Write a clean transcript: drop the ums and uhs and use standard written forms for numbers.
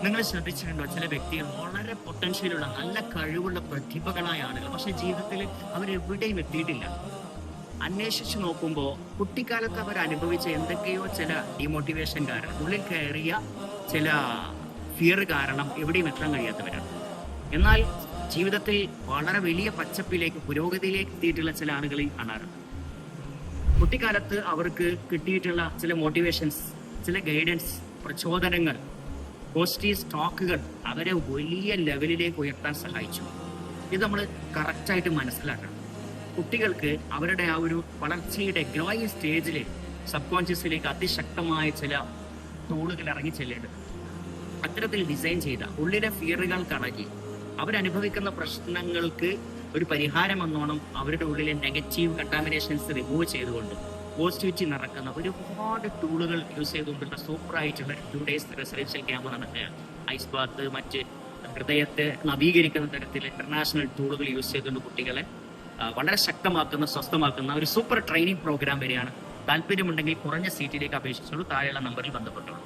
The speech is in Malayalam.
നിങ്ങൾ ശ്രദ്ധിച്ചിട്ടുണ്ടോ, ചില വ്യക്തികൾ വളരെ പൊട്ടൻഷ്യലുള്ള നല്ല കഴിവുള്ള പ്രതിഭകളായ ആളുകൾ, പക്ഷെ ജീവിതത്തിൽ അവരെവിടെയും എത്തിയിട്ടില്ല. അന്വേഷിച്ചു നോക്കുമ്പോൾ കുട്ടിക്കാലത്ത് അവർ അനുഭവിച്ച എന്തൊക്കെയോ ചില ഡിമോട്ടിവേഷൻ കാരണം, ഉള്ളിൽ കയറിയ ചില ഫിയർ കാരണം എവിടെയും എത്താൻ കഴിയാത്തവരാണ്. എന്നാൽ ജീവിതത്തിൽ വളരെ വലിയ പച്ചപ്പിലേക്ക്, പുരോഗതിയിലേക്ക് എത്തിയിട്ടുള്ള ചില ആളുകളെയും കാണാറുണ്ട്. കുട്ടിക്കാലത്ത് അവർക്ക് കിട്ടിയിട്ടുള്ള ചില മോട്ടിവേഷൻസ്, ചില ഗൈഡൻസ്, പ്രചോദനങ്ങൾ, പോസിറ്റീവ് സ്റ്റോക്കുകൾ അവരെ വലിയ ലെവലിലേക്ക് ഉയർത്താൻ സഹായിച്ചു. ഇത് നമ്മൾ കറക്റ്റായിട്ട് മനസ്സിലാക്കണം. കുട്ടികൾക്ക് അവരുടെ ആ ഒരു വളർച്ചയുടെ ഗ്രോയിങ് സ്റ്റേജിൽ സബ് കോൺഷ്യസിലേക്ക് അതിശക്തമായ ചില ടൂളുകൾ ഇറങ്ങി ചെല്ലേണ്ടത്. അത്തരത്തിൽ ഡിസൈൻ ചെയ്ത ഉള്ളിലെ ഫിയറുകൾ കടക്കി അവരനുഭവിക്കുന്ന പ്രശ്നങ്ങൾക്ക് ഒരു പരിഹാരം എന്നോണം അവരുടെ ഉള്ളിലെ നെഗറ്റീവ് കണ്ടാമിനേഷൻസ് റിമൂവ് ചെയ്തുകൊണ്ട് പോസിറ്റിവിറ്റി നടക്കുന്ന ഒരുപാട് ടൂളുകൾ യൂസ് ചെയ്തുകൊണ്ടുള്ള സൂപ്പറായിട്ടുള്ള 2 days റെസിഡൻഷ്യൽ ക്യാമ്പ് നടക്കുകയാണ്. ഐസ് ബാത്ത്, മറ്റ് ഹൃദയത്തെ നവീകരിക്കുന്ന തരത്തിൽ ഇന്റർനാഷണൽ ടൂളുകൾ യൂസ് ചെയ്തുകൊണ്ട് കുട്ടികളെ വളരെ ശക്തമാക്കുന്ന, സ്വസ്ഥമാക്കുന്ന ഒരു സൂപ്പർ ട്രെയിനിങ് പ്രോഗ്രാം വരെയാണ്. താല്പര്യമുണ്ടെങ്കിൽ കുറഞ്ഞ സീറ്റിലേക്ക് അപേക്ഷിച്ചുള്ളൂ. താഴെയുള്ള നമ്പറിൽ ബന്ധപ്പെട്ടോളൂ.